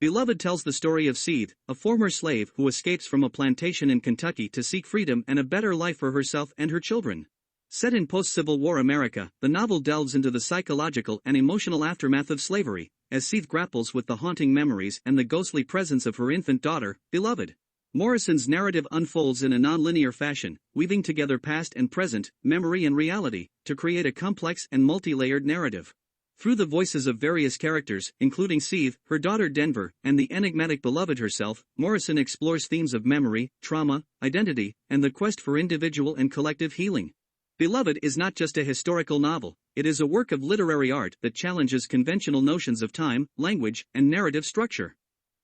Beloved tells the story of Seeth, a former slave who escapes from a plantation in Kentucky to seek freedom and a better life for herself and her children. Set in post-Civil War America, the novel delves into the psychological and emotional aftermath of slavery, as Seeth grapples with the haunting memories and the ghostly presence of her infant daughter, Beloved. Morrison's narrative unfolds in a non-linear fashion, weaving together past and present, memory and reality, to create a complex and multi-layered narrative. Through the voices of various characters, including Seeth, her daughter Denver, and the enigmatic Beloved herself, Morrison explores themes of memory, trauma, identity, and the quest for individual and collective healing. Beloved is not just a historical novel, it is a work of literary art that challenges conventional notions of time, language, and narrative structure.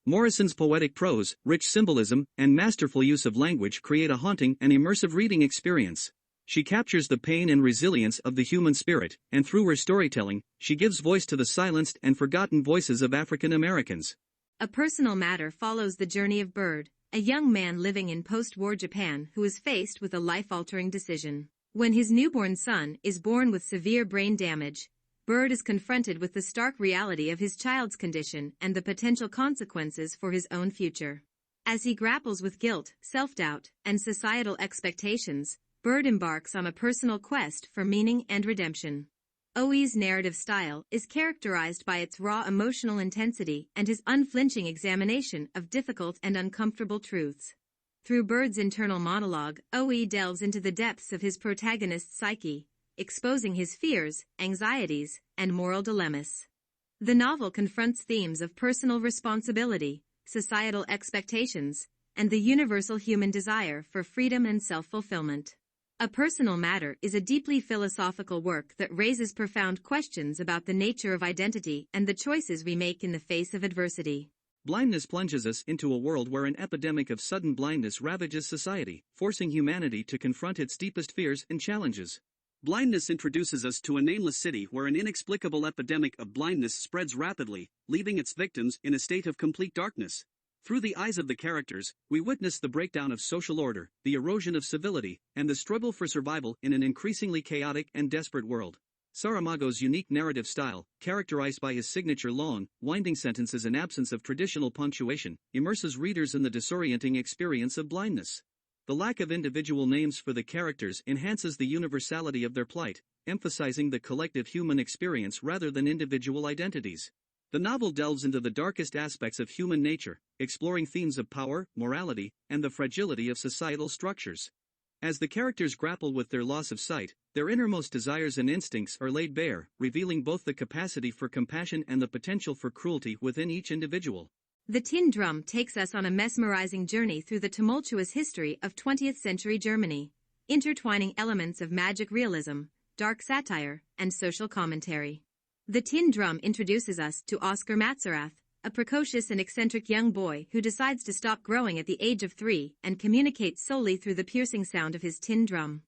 Morrison's poetic prose, rich symbolism, and masterful use of language create a haunting and immersive reading experience. She captures the pain and resilience of the human spirit, and through her storytelling, she gives voice to the silenced and forgotten voices of African Americans. A Personal Matter follows the journey of Bird, a young man living in post-war Japan who is faced with a life-altering decision. When his newborn son is born with severe brain damage, Bird is confronted with the stark reality of his child's condition and the potential consequences for his own future. As he grapples with guilt, self-doubt, and societal expectations, Bird embarks on a personal quest for meaning and redemption. Owe's narrative style is characterized by its raw emotional intensity and his unflinching examination of difficult and uncomfortable truths. Through Bird's internal monologue, Owe delves into the depths of his protagonist's psyche, exposing his fears, anxieties, and moral dilemmas. The novel confronts themes of personal responsibility, societal expectations, and the universal human desire for freedom and self-fulfillment. A Personal Matter is a deeply philosophical work that raises profound questions about the nature of identity and the choices we make in the face of adversity. Blindness plunges us into a world where an epidemic of sudden blindness ravages society, forcing humanity to confront its deepest fears and challenges. Blindness introduces us to a nameless city where an inexplicable epidemic of blindness spreads rapidly, leaving its victims in a state of complete darkness. Through the eyes of the characters, we witness the breakdown of social order, the erosion of civility, and the struggle for survival in an increasingly chaotic and desperate world. Saramago's unique narrative style, characterized by his signature long, winding sentences and absence of traditional punctuation, immerses readers in the disorienting experience of blindness. The lack of individual names for the characters enhances the universality of their plight, emphasizing the collective human experience rather than individual identities. The novel delves into the darkest aspects of human nature, exploring themes of power, morality, and the fragility of societal structures. As the characters grapple with their loss of sight, their innermost desires and instincts are laid bare, revealing both the capacity for compassion and the potential for cruelty within each individual. The Tin Drum takes us on a mesmerizing journey through the tumultuous history of 20th-century Germany, intertwining elements of magic realism, dark satire, and social commentary. The Tin Drum introduces us to Oscar Matzerath, a precocious and eccentric young boy who decides to stop growing at the age of 3 and communicates solely through the piercing sound of his tin drum.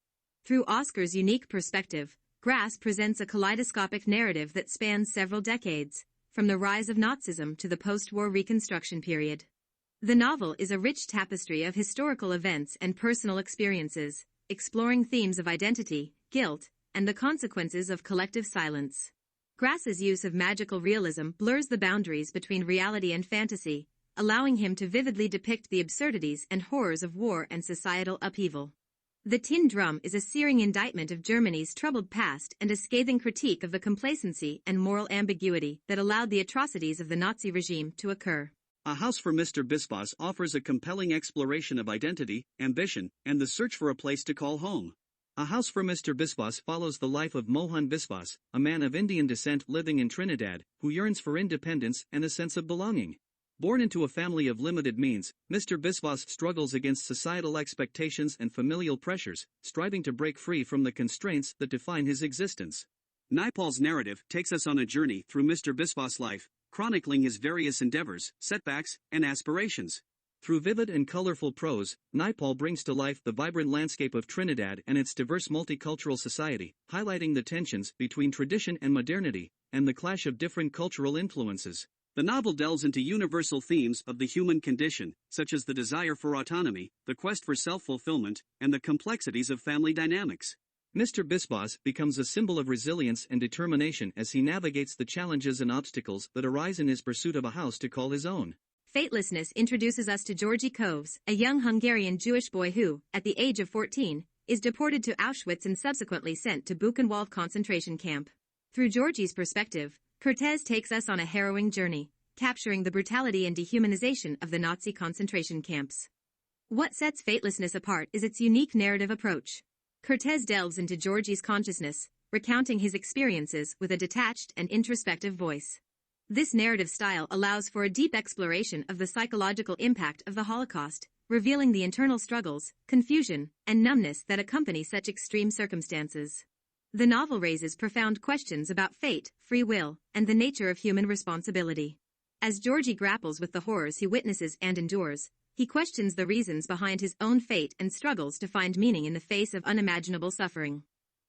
Through Oscar's unique perspective, Grass presents a kaleidoscopic narrative that spans several decades, from the rise of Nazism to the post-war Reconstruction period. The novel is a rich tapestry of historical events and personal experiences, exploring themes of identity, guilt, and the consequences of collective silence. Grass's use of magical realism blurs the boundaries between reality and fantasy, allowing him to vividly depict the absurdities and horrors of war and societal upheaval. The Tin Drum is a searing indictment of Germany's troubled past and a scathing critique of the complacency and moral ambiguity that allowed the atrocities of the Nazi regime to occur. A House for Mr. Biswas offers a compelling exploration of identity, ambition, and the search for a place to call home. A House for Mr. Biswas follows the life of Mohan Biswas, a man of Indian descent living in Trinidad, who yearns for independence and a sense of belonging. Born into a family of limited means, Mr. Biswas struggles against societal expectations and familial pressures, striving to break free from the constraints that define his existence. Naipaul's narrative takes us on a journey through Mr. Biswas' life, chronicling his various endeavors, setbacks, and aspirations. Through vivid and colorful prose, Naipaul brings to life the vibrant landscape of Trinidad and its diverse multicultural society, highlighting the tensions between tradition and modernity, and the clash of different cultural influences. The novel delves into universal themes of the human condition, such as the desire for autonomy, the quest for self-fulfillment, and the complexities of family dynamics. Mr. Biswas becomes a symbol of resilience and determination as he navigates the challenges and obstacles that arise in his pursuit of a house to call his own. Fatelessness introduces us to Georgi Coetzee, a young Hungarian Jewish boy who, at the age of 14, is deported to Auschwitz and subsequently sent to Buchenwald concentration camp. Through Georgi's perspective, Kertesz takes us on a harrowing journey, capturing the brutality and dehumanization of the Nazi concentration camps. What sets Fatelessness apart is its unique narrative approach. Kertesz delves into Georgi's consciousness, recounting his experiences with a detached and introspective voice. This narrative style allows for a deep exploration of the psychological impact of the Holocaust, revealing the internal struggles, confusion, and numbness that accompany such extreme circumstances. The novel raises profound questions about fate, free will, and the nature of human responsibility. As Georgi grapples with the horrors he witnesses and endures, he questions the reasons behind his own fate and struggles to find meaning in the face of unimaginable suffering.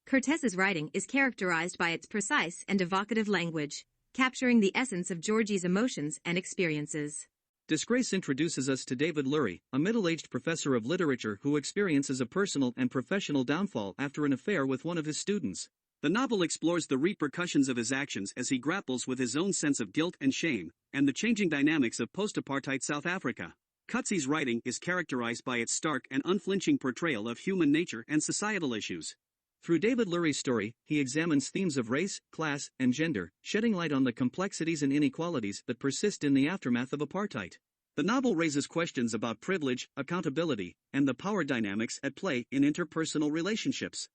Kertész's writing is characterized by its precise and evocative language, capturing the essence of Georgi's emotions and experiences. Disgrace introduces us to David Lurie, a middle-aged professor of literature who experiences a personal and professional downfall after an affair with one of his students. The novel explores the repercussions of his actions as he grapples with his own sense of guilt and shame, and the changing dynamics of post-apartheid South Africa. Coetzee's writing is characterized by its stark and unflinching portrayal of human nature and societal issues. Through David Lurie's story, he examines themes of race, class, and gender, shedding light on the complexities and inequalities that persist in the aftermath of apartheid. The novel raises questions about privilege, accountability, and the power dynamics at play in interpersonal relationships.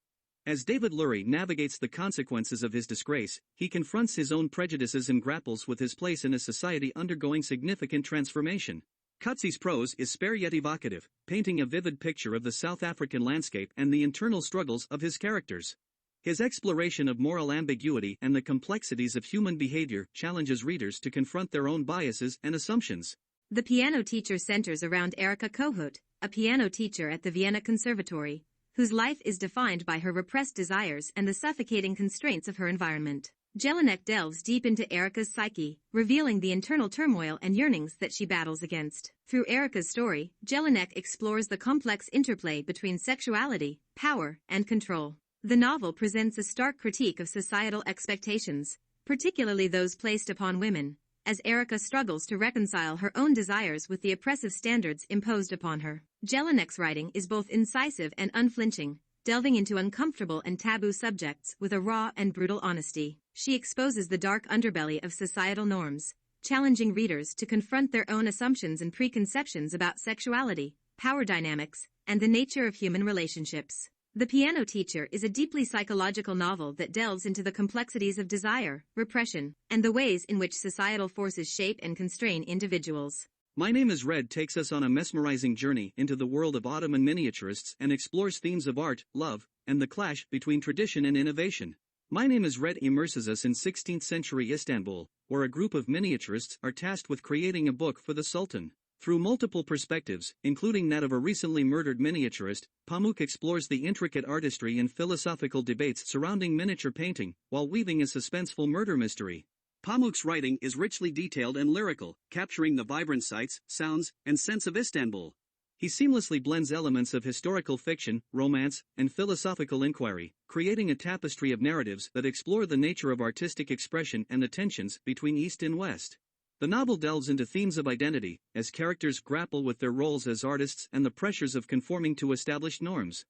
As David Lurie navigates the consequences of his disgrace, he confronts his own prejudices and grapples with his place in a society undergoing significant transformation. Coetzee's prose is spare yet evocative, painting a vivid picture of the South African landscape and the internal struggles of his characters. His exploration of moral ambiguity and the complexities of human behavior challenges readers to confront their own biases and assumptions. The Piano Teacher centers around Erika Kohut, a piano teacher at the Vienna Conservatory, whose life is defined by her repressed desires and the suffocating constraints of her environment. Jelinek delves deep into Erika's psyche, revealing the internal turmoil and yearnings that she battles against. Through Erika's story, Jelinek explores the complex interplay between sexuality, power, and control. The novel presents a stark critique of societal expectations, particularly those placed upon women, as Erika struggles to reconcile her own desires with the oppressive standards imposed upon her. Jelinek's writing is both incisive and unflinching, delving into uncomfortable and taboo subjects with a raw and brutal honesty. She exposes the dark underbelly of societal norms, challenging readers to confront their own assumptions and preconceptions about sexuality, power dynamics, and the nature of human relationships. The Piano Teacher is a deeply psychological novel that delves into the complexities of desire, repression, and the ways in which societal forces shape and constrain individuals. My Name is Red takes us on a mesmerizing journey into the world of Ottoman miniaturists and explores themes of art, love, and the clash between tradition and innovation. My Name is Red immerses us in 16th-century Istanbul, where a group of miniaturists are tasked with creating a book for the Sultan. Through multiple perspectives, including that of a recently murdered miniaturist, Pamuk explores the intricate artistry and philosophical debates surrounding miniature painting, while weaving a suspenseful murder mystery. Pamuk's writing is richly detailed and lyrical, capturing the vibrant sights, sounds, and sense of Istanbul. He seamlessly blends elements of historical fiction, romance, and philosophical inquiry, creating a tapestry of narratives that explore the nature of artistic expression and the tensions between East and West. The novel delves into themes of identity, as characters grapple with their roles as artists and the pressures of conforming to established norms.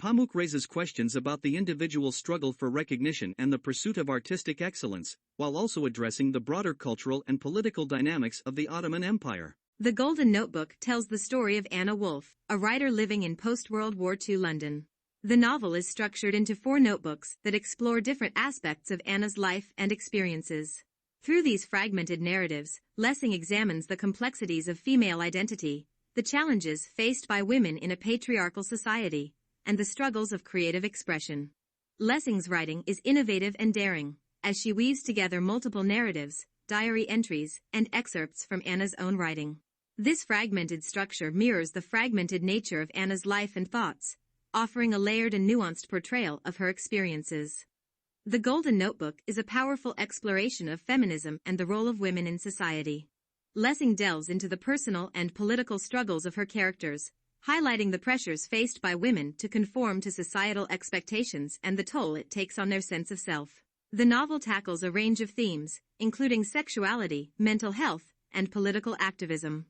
Pamuk raises questions about the individual struggle for recognition and the pursuit of artistic excellence, while also addressing the broader cultural and political dynamics of the Ottoman Empire. The Golden Notebook tells the story of Anna Wolf, a writer living in post-World War II London. The novel is structured into 4 notebooks that explore different aspects of Anna's life and experiences. Through these fragmented narratives, Lessing examines the complexities of female identity, the challenges faced by women in a patriarchal society, and the struggles of creative expression. Lessing's writing is innovative and daring, as she weaves together multiple narratives, diary entries, and excerpts from Anna's own writing. This fragmented structure mirrors the fragmented nature of Anna's life and thoughts, offering a layered and nuanced portrayal of her experiences. The Golden Notebook is a powerful exploration of feminism and the role of women in society. Lessing delves into the personal and political struggles of her characters, highlighting the pressures faced by women to conform to societal expectations and the toll it takes on their sense of self. The novel tackles a range of themes, including sexuality, mental health, and political activism.